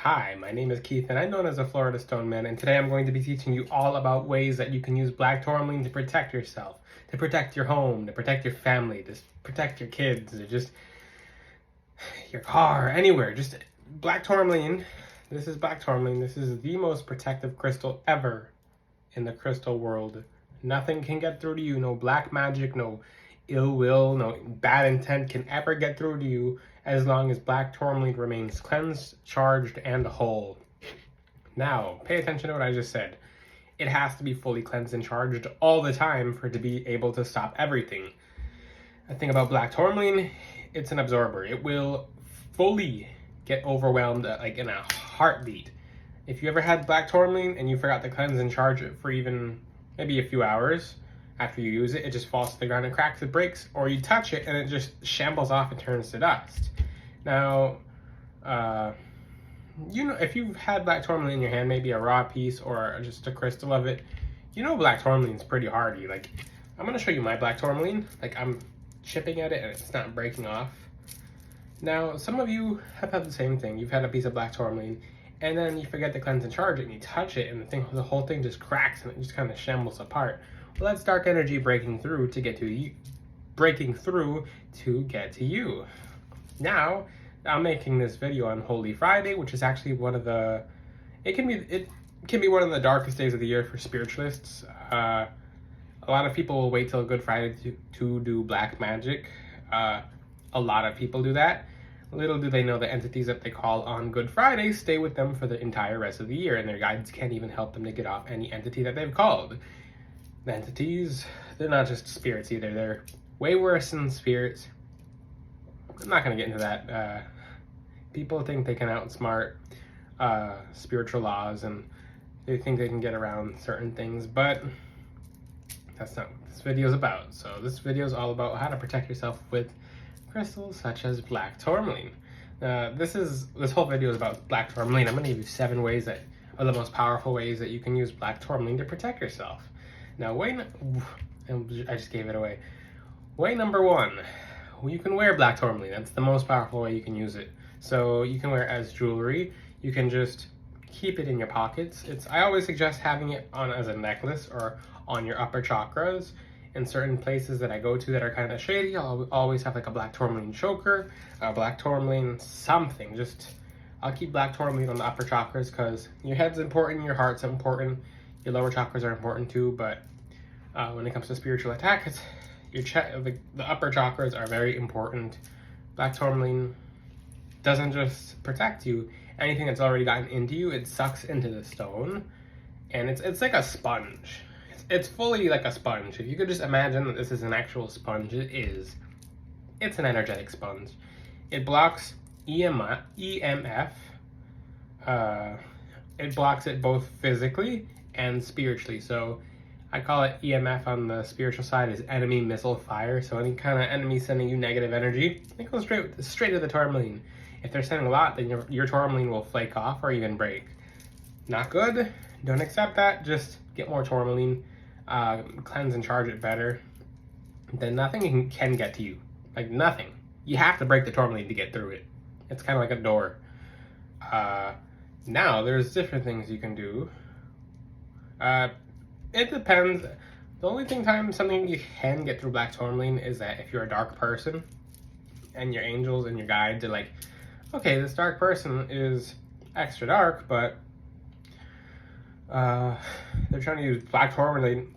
Hi, my name is Keith and I'm known as the Florida Stone Man, and today I'm going to be teaching you all about ways that you can use black tourmaline to protect yourself, to protect your home, to protect your family, to protect your kids, or just your car, anywhere. Just black tourmaline. This is black tourmaline. This is the most protective crystal ever in the crystal world. Nothing can get through to you. No black magic, no ill will, no bad intent can ever get through to you as long as black tourmaline remains cleansed, charged, and whole. Now, pay attention to what I just said. It has to be fully cleansed and charged all the time for it to be able to stop everything. The thing about black tourmaline, it's an absorber. It will fully get overwhelmed like in a heartbeat. If you ever had black tourmaline and you forgot to cleanse and charge it for even maybe a few hours, after you use it, it just falls to the ground and cracks, it breaks, or you touch it and it just shambles off and turns to dust. Now, you know, if you've had black tourmaline in your hand, maybe a raw piece or just a crystal of it, you know black tourmaline is pretty hardy. Like, I'm gonna show you my black tourmaline. Like, I'm chipping at it and it's not breaking off. Now, some of you have had the same thing. You've had a piece of black tourmaline and then you forget to cleanse and charge it and you touch it and the whole thing just cracks and it just kind of shambles apart. Well, that's dark energy breaking through to get to you. Now, I'm making this video on Holy Friday, which is actually it can be one of the darkest days of the year for spiritualists. A lot of people will wait till Good Friday to do black magic. A lot of people do that. Little do they know the entities that they call on Good Friday stay with them for the entire rest of the year, and their guides can't even help them to get off any entity that they've called. The entities, they're not just spirits either. They're way worse than spirits. I'm not going to get into that. People think they can outsmart spiritual laws and they think they can get around certain things, but that's not what this video is about. So this video is all about how to protect yourself with crystals such as black tourmaline. This whole video is about black tourmaline. I'm going to give you 7 ways that are the most powerful ways that you can use black tourmaline to protect yourself. Now, I just gave it away. Way number 1, you can wear black tourmaline. That's the most powerful way you can use it. So you can wear it as jewelry. You can just keep it in your pockets. I always suggest having it on as a necklace or on your upper chakras. In certain places that I go to that are kind of shady, I'll always have like a black tourmaline choker, a black tourmaline something. I'll keep black tourmaline on the upper chakras because your head's important, your heart's important. Your lower chakras are important too, but when it comes to spiritual attack, the upper chakras are very important. Black tourmaline doesn't just protect you. Anything that's already gotten into you, it sucks into the stone, and it's like a sponge. It's fully like a sponge. If you could just imagine that this is an actual sponge, it is. It's an energetic sponge. It blocks EMF. It blocks it both physically and spiritually. So I call it EMF on the spiritual side is enemy missile fire. So any kind of enemy sending you negative energy, it goes straight to the tourmaline. If they're sending a lot, then your tourmaline will flake off or even break. Not good. Don't accept that. Just get more tourmaline. Cleanse and charge it better. Then nothing can get to you. Like nothing. You have to break the tourmaline to get through it. It's kind of like a door. Now there's different things you can do. It depends. The only something you can get through black tourmaline is that if you're a dark person and your angels and your guides are like, okay, this dark person is extra dark, but they're trying to use black tourmaline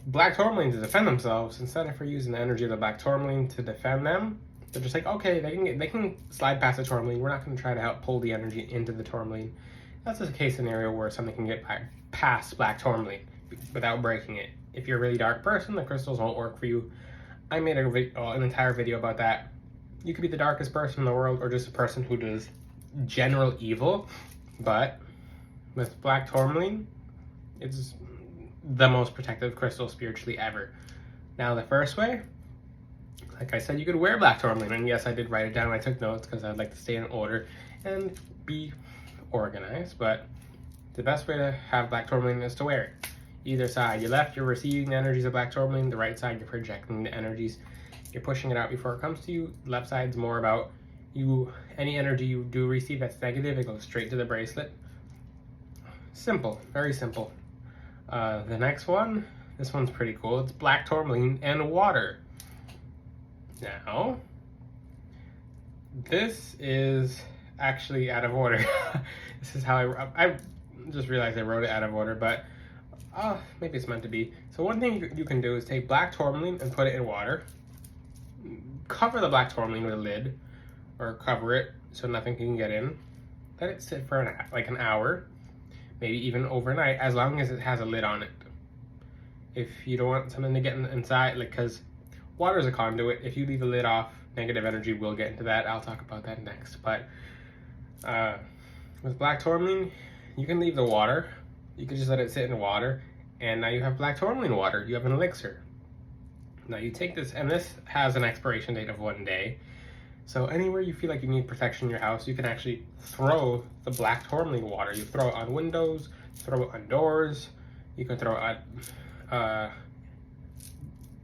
to defend themselves. Instead of using the energy of the black tourmaline to defend them, they're just like, okay, they can slide past the tourmaline. We're not going to try to help pull the energy into the tourmaline. That's a case scenario where something can get past black tourmaline without breaking it. If you're a really dark person, the crystals won't work for you. I made an entire video about that. You could be the darkest person in the world or just a person who does general evil, but with black tourmaline, it's the most protective crystal spiritually ever. Now the first way, like I said, you could wear black tourmaline, and yes, I did write it down. I took notes because I'd like to stay in order and be organized, but the best way to have black tourmaline is to wear it. Either side. Your left, you're receiving the energies of black tourmaline. The right side, you're projecting the energies. You're pushing it out before it comes to you. The left side's more about any energy you do receive that's negative, it goes straight to the bracelet. Simple, very simple. The next one, this one's pretty cool. It's black tourmaline and water. Now, this is actually out of order. This is how I just realized I wrote it out of order, but maybe it's meant to be. So one thing you can do is take black tourmaline and put it in water. Cover the black tourmaline with a lid, or cover it so nothing can get in. Let it sit for an hour, maybe even overnight, as long as it has a lid on it. If you don't want something to get inside, like, because water is a conduit, if you leave the lid off, negative energy will get into that. I'll talk about that next. But with black tourmaline, you can leave the water. You can just let it sit in the water, and now you have black tourmaline water. You have an elixir. Now you take this, and this has an expiration date of 1 day. So anywhere you feel like you need protection in your house, you can actually throw the black tourmaline water. You throw it on windows, throw it on doors, you can throw it on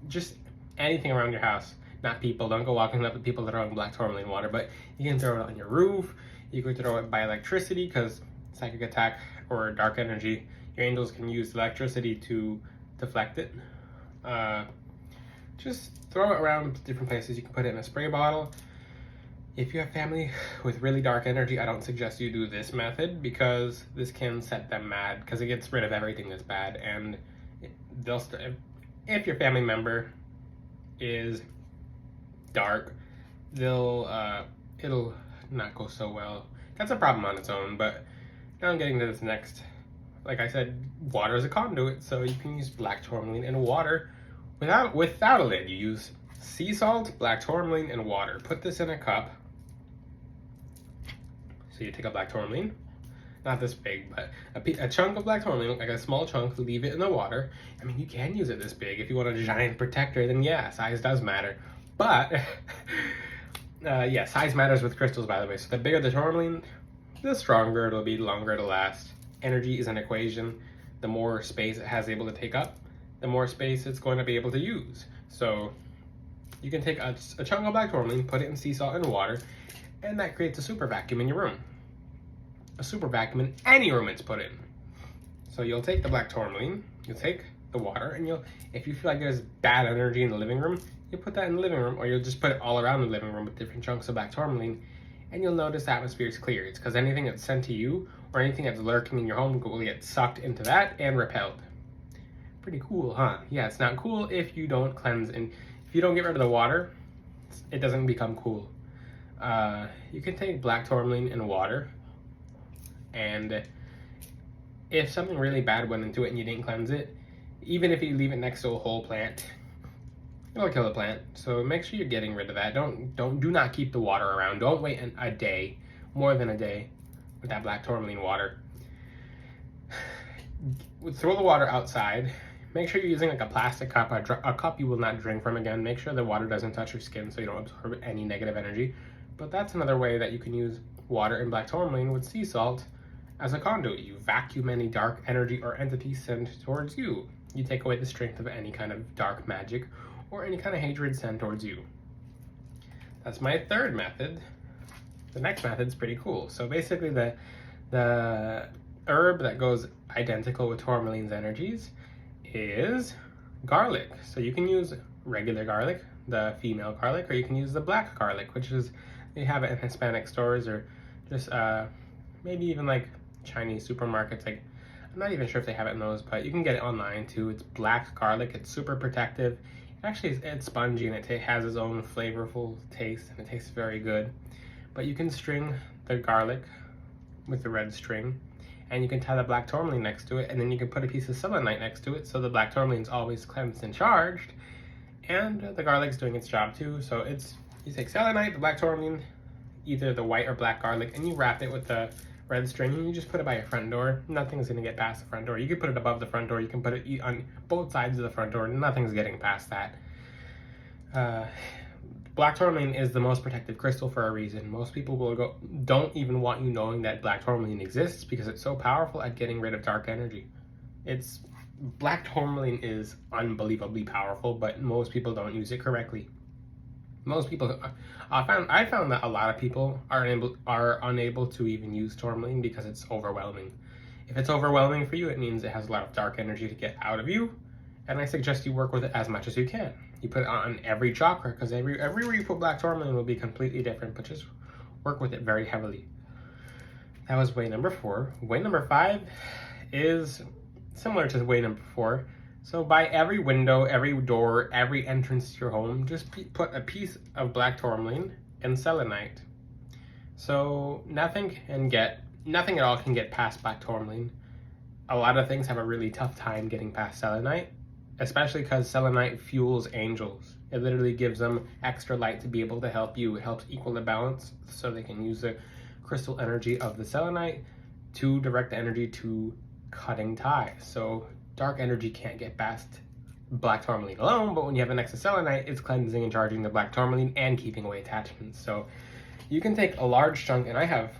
just anything around your house. Not people, don't go walking up to people throwing black tourmaline water, but you can throw it on your roof, you can throw it by electricity, because psychic attack or dark energy, your angels can use electricity to deflect it. Just throw it around different places. You can put it in a spray bottle. If you have family with really dark energy, I don't suggest you do this method, because this can set them mad, because it gets rid of everything that's bad, and if your family member is dark, it'll not go so well. That's a problem on its own. But now I'm getting to this next. Like I said, water is a conduit, so you can use black tourmaline and water without a lid. You use sea salt, black tourmaline, and water. Put this in a cup. So you take a black tourmaline, not this big, but a chunk of black tourmaline, like a small chunk, leave it in the water. I mean, you can use it this big. If you want a giant protector, then yeah, size does matter. But, yeah, size matters with crystals, by the way. So the bigger the tourmaline, the stronger it'll be, the longer it'll last. Energy is an equation. The more space it has able to take up, the more space it's going to be able to use. So you can take a chunk of black tourmaline, put it in sea salt and water, and that creates a super vacuum in your room. A super vacuum in any room it's put in. So you'll take the black tourmaline, you'll take the water, and if you feel like there's bad energy in the living room, you put that in the living room, or you'll just put it all around the living room with different chunks of black tourmaline, and you'll notice the atmosphere is clear. It's because anything that's sent to you or anything that's lurking in your home will get sucked into that and repelled. Pretty cool, huh? Yeah, it's not cool if you don't cleanse, and if you don't get rid of the water, it doesn't become cool. You can take black tourmaline and water, and if something really bad went into it and you didn't cleanse it, even if you leave it next to a whole plant, it'll kill the plant. So make sure you're getting rid of that. Do not keep the water around. Don't wait a day, more than a day, with that black tourmaline water. Throw the water outside. Make sure you're using like a plastic cup, a cup you will not drink from again. Make sure the water doesn't touch your skin so you don't absorb any negative energy. But that's another way that you can use water and black tourmaline with sea salt as a conduit. You vacuum any dark energy or entity sent towards you. You take away the strength of any kind of dark magic or any kind of hatred sent towards you. That's my third method. The next method is pretty cool. So basically the herb that goes identical with tourmaline's energies is garlic. So you can use regular garlic, the female garlic, or you can use the black garlic, which is, they have it in Hispanic stores, or just maybe even like Chinese supermarkets. Like, I'm not even sure if they have it in those, but you can get it online too. It's black garlic. It's super protective. Actually, it's spongy, and it has its own flavorful taste, and it tastes very good. But you can string the garlic with the red string, and you can tie the black tourmaline next to it, and then you can put a piece of selenite next to it, so the black tourmaline's always cleansed and charged, and the garlic's doing its job too. So you take selenite, the black tourmaline, either the white or black garlic, and you wrap it with the red string, and you just put it by your front door. Nothing's gonna get past the front door. You can put it above the front door. You can put it on both sides of the front door. Nothing's getting past that. Black tourmaline is the most protective crystal for a reason. Most people don't even want you knowing that black tourmaline exists, because it's so powerful at getting rid of dark energy. Black tourmaline is unbelievably powerful, but most people don't use it correctly. Most people, I found that a lot of people are unable to even use tourmaline because it's overwhelming. If it's overwhelming for you, it means it has a lot of dark energy to get out of you. And I suggest you work with it as much as you can. You put it on every chakra, because everywhere you put black tourmaline will be completely different, but just work with it very heavily. That was way number 4. Way number 5 is similar to way number 4. So by every window, every door, every entrance to your home, just put a piece of black tourmaline and selenite. So nothing at all can get past black tourmaline. A lot of things have a really tough time getting past selenite, especially because selenite fuels angels. It literally gives them extra light to be able to help you. It helps equal the balance so they can use the crystal energy of the selenite to direct the energy to cutting ties. So dark energy can't get past black tourmaline alone, but when you have an extra selenite, it's cleansing and charging the black tourmaline and keeping away attachments. So you can take a large chunk, and I have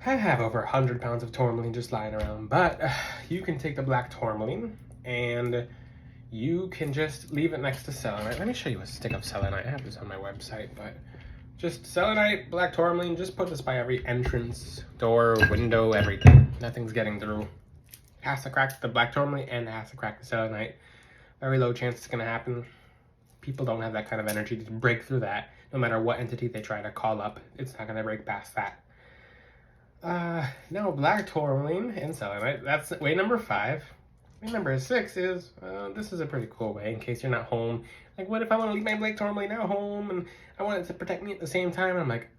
over 100 pounds of tourmaline just lying around, but you can take the black tourmaline and you can just leave it next to selenite. Let me show you a stick of selenite. I have this on my website, but just selenite, black tourmaline, just put this by every entrance, door, window, everything. Nothing's getting through. It has to crack the black tourmaline and it has to crack the selenite. Very low chance it's gonna happen. People don't have that kind of energy to break through that. No matter what entity they try to call up, it's not gonna break past that. Now black tourmaline and selenite, that's way number 5. Way number 6 is, this is a pretty cool way in case you're not home. Like, what if I want to leave my black tourmaline at home and I want it to protect me at the same time? I'm like,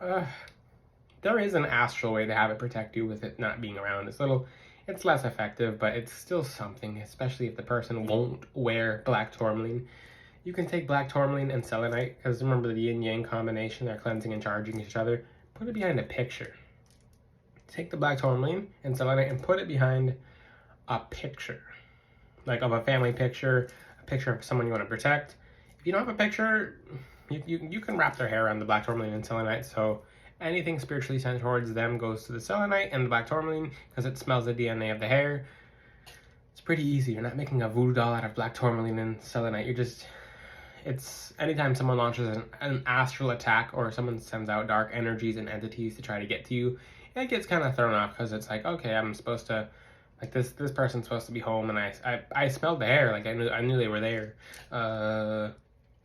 there is an astral way to have it protect you with it not being around. It's less effective, but it's still something, especially if the person won't wear black tourmaline. You can take black tourmaline and selenite, because remember the yin-yang combination, they're cleansing and charging each other. Put it behind a picture. Take the black tourmaline and selenite and put it behind a picture. Like of a family picture, a picture of someone you want to protect. If you don't have a picture, you can wrap their hair around the black tourmaline and selenite, so anything spiritually sent towards them goes to the selenite and the black tourmaline, because it smells the DNA of the hair. It's pretty easy. You're not making a voodoo doll out of black tourmaline and selenite. It's anytime someone launches an astral attack or someone sends out dark energies and entities to try to get to you, it gets kind of thrown off, because it's like, okay, I'm supposed to, like this person's supposed to be home, and I smelled the hair, like I knew they were there,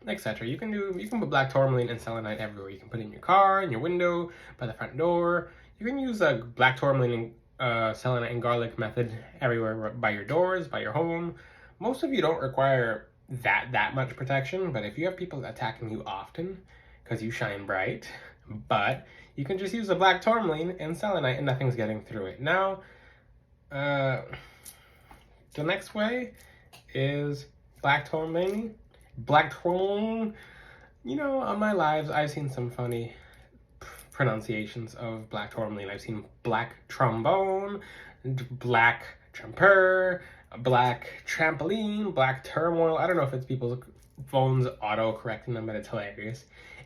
etc. You can put black tourmaline and selenite everywhere. You can put it in your car, in your window, by the front door. You can use a black tourmaline and selenite and garlic method everywhere, by your doors, by your home. Most of you don't require that much protection, but if you have people attacking you often because you shine bright, but you can just use a black tourmaline and selenite and nothing's getting through it. Now, the next way is black tourmaline. You know, on my lives, I've seen some funny pronunciations of black tourmaline. I've seen black trombone, black trumper, black trampoline, black turmoil. I don't know if it's people's phones auto-correcting them, but it's hilarious.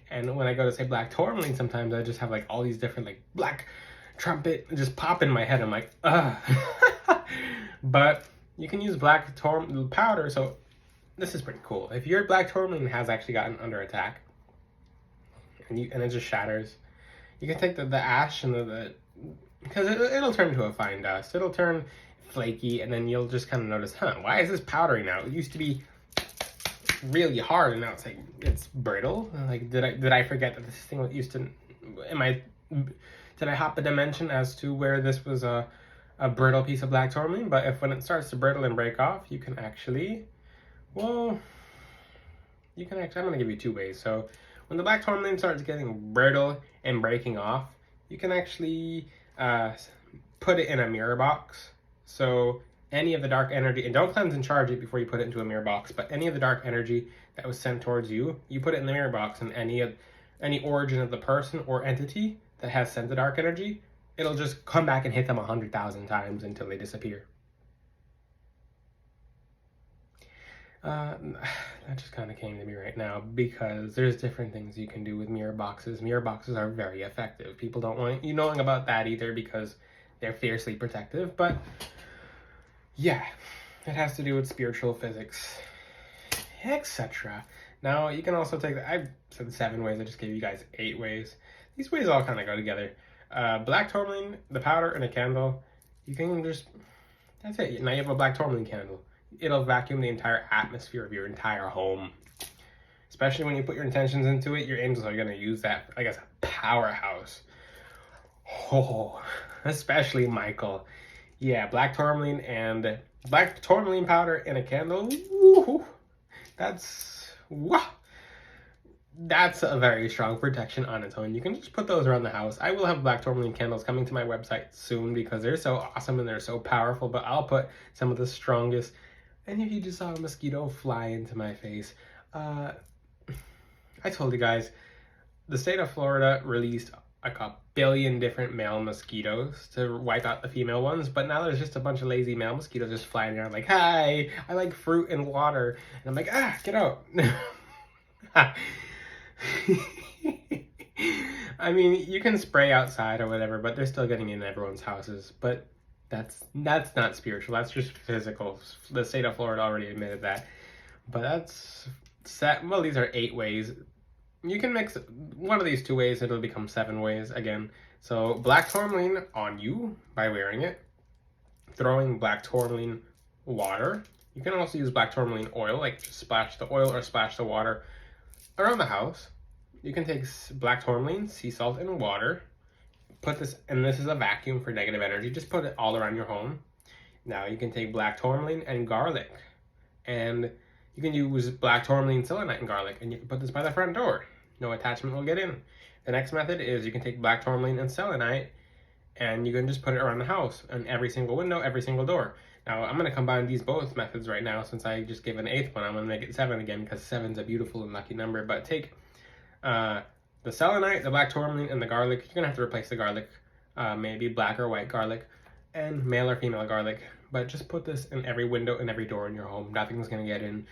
And when I go to say black tourmaline, sometimes I just have like all these different like black trumpet just pop in my head. I'm like, ugh. But you can use black tourmaline powder. So this is pretty cool. If your black tourmaline has actually gotten under attack and it just shatters, you can take the ash and because it'll turn to a fine dust. It'll turn flaky, and then you'll just kind of notice, why is this powdery now? It used to be really hard, and now it's like it's brittle. Like, did I forget that this thing used to? Did I hop a dimension as to where this was a brittle piece of black tourmaline? But when it starts to brittle and break off, you can actually, I'm gonna give you 2 ways. So when the black tourmaline starts getting brittle and breaking off, you can actually put it in a mirror box. So any of the dark energy, and don't cleanse and charge it before you put it into a mirror box, but any of the dark energy that was sent towards you, you put it in the mirror box, and any origin of the person or entity that has sent the dark energy, it'll just come back and hit them 100,000 times until they disappear. That just kind of came to me right now, because there's different things you can do with mirror boxes. Mirror boxes are very effective. People don't want you knowing about that either, because they're fiercely protective, but yeah, it has to do with spiritual physics, etc. Now, you can also take I said 7 ways, I just gave you guys 8 ways. These ways all kind of go together. Black tourmaline, the powder, and a candle. You can just, that's it. Now you have a black tourmaline candle. It'll vacuum the entire atmosphere of your entire home. Especially when you put your intentions into it, your angels are going to use that like as a powerhouse. Oh, especially Michael. Yeah, black tourmaline powder in a candle. Woo, that's a very strong protection on its own. You can just put those around the house. I will have black tourmaline candles coming to my website soon because they're so awesome and they're so powerful, but I'll put some of the strongest. And if you just saw a mosquito fly into my face, I told you guys, the state of Florida released like a billion different male mosquitoes to wipe out the female ones, but now there's just a bunch of lazy male mosquitoes just flying around like, hi, I like fruit and water. And I'm like, get out. I mean, you can spray outside or whatever, but they're still getting in everyone's houses. But that's not spiritual. That's just physical. The state of Florida already admitted that. But that's set. Well, these are 8 ways. You can mix one of these 2 ways. It'll become 7 ways again. So black tourmaline on you by wearing it. Throwing black tourmaline water. You can also use black tourmaline oil, like just splash the oil or splash the water around the house. You can take black tourmaline, sea salt, and water. Put this, and this is a vacuum for negative energy. Just put it all around your home. Now you can take black tourmaline and garlic. And you can use black tourmaline, selenite, and garlic. And you can put this by the front door. No attachment will get in. The next method is you can take black tourmaline and selenite, and you can just put it around the house, on every single window, every single door. Now, I'm going to combine these both methods right now. Since I just gave an 8th one, I'm going to make it 7 again because 7's a beautiful and lucky number. But take the selenite, the black tourmaline, and the garlic. You're going to have to replace the garlic, maybe black or white garlic, and male or female garlic. But just put this in every window and every door in your home. Nothing's going to get in.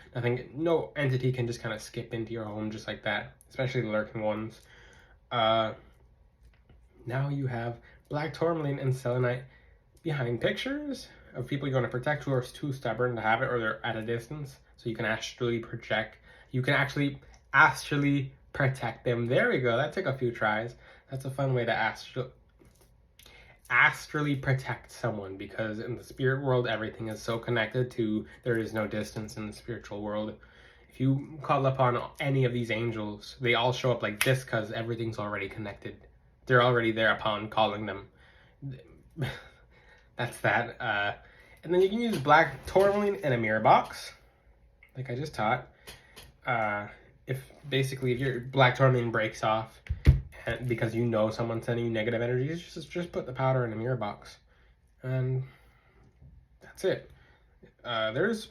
No entity can just kind of skip into your home just like that, especially the lurking ones. Now you have black tourmaline and selenite behind pictures of people you're going to protect who are too stubborn to have it, or they're at a distance. So you can astrally project. You can actually astrally protect them. There we go. That took a few tries. That's a fun way to astrally protect someone, because in the spirit world, everything is so connected to, there is no distance in the spiritual world. If you call upon any of these angels, they all show up like this because everything's already connected. They're already there upon calling them. That's that. And then you can use black tourmaline in a mirror box, like I just taught. If your black tourmaline breaks off, and because you know someone's sending you negative energies, just put the powder in a mirror box, and that's it. There's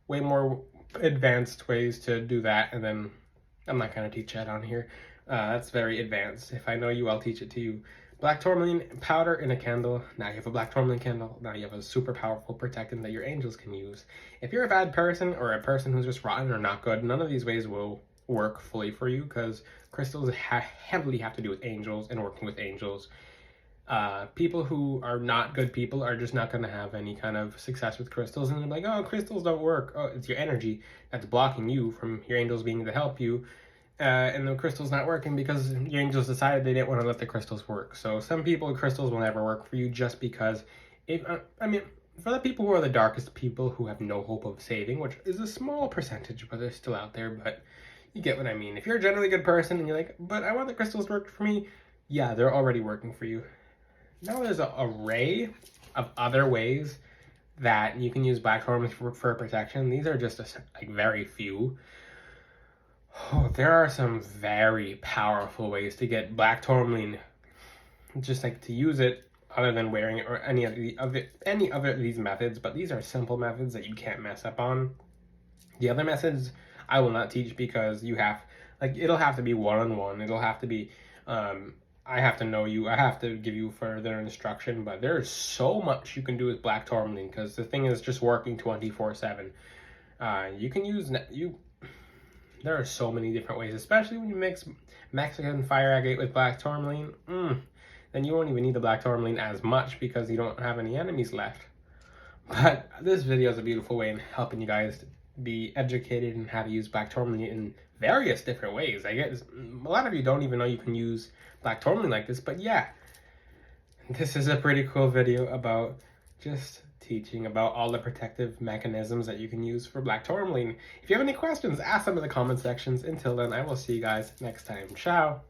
way more advanced ways to do that, and then I'm not going to teach that on here. That's very advanced. If I know you, I'll teach it to you. Black tourmaline powder in a candle. Now you have a black tourmaline candle. Now you have a super powerful protectant that your angels can use. If you're a bad person or a person who's just rotten or not good, none of these ways will work fully for you, because crystals heavily have to do with angels and working with angels. People who are not good people are just not going to have any kind of success with crystals, and they're like, oh, crystals don't work. Oh, it's your energy that's blocking you from your angels being to help you. And the crystal's not working because your angels decided they didn't want to let the crystals work. So some people, crystals will never work for you, just because, for the people who are the darkest people who have no hope of saving, which is a small percentage, but they're still out there, but you get what I mean. If you're a generally good person and you're like, but I want the crystals to work for me, yeah, they're already working for you. Now there's an array of other ways that you can use black tourmaline for protection. These are just very few. Oh, there are some very powerful ways to get black tourmaline, just to use it, other than wearing it or any other of these methods. But these are simple methods that you can't mess up on. The other methods I will not teach, because it'll have to be one-on-one. It'll have to be, I have to know you. I have to give you further instruction. But there's so much you can do with black tourmaline, because the thing is just working 24/7. You can use There are so many different ways, especially when you mix Mexican fire agate with black tourmaline. Then you won't even need the black tourmaline as much, because you don't have any enemies left. But this video is a beautiful way in helping you guys be educated in how to use black tourmaline in various different ways. I guess a lot of you don't even know you can use black tourmaline like this, but yeah, This is a pretty cool video about just teaching about all the protective mechanisms that you can use for black tourmaline. If you have any questions, ask them in the comment sections. Until then, I will see you guys next time. Ciao!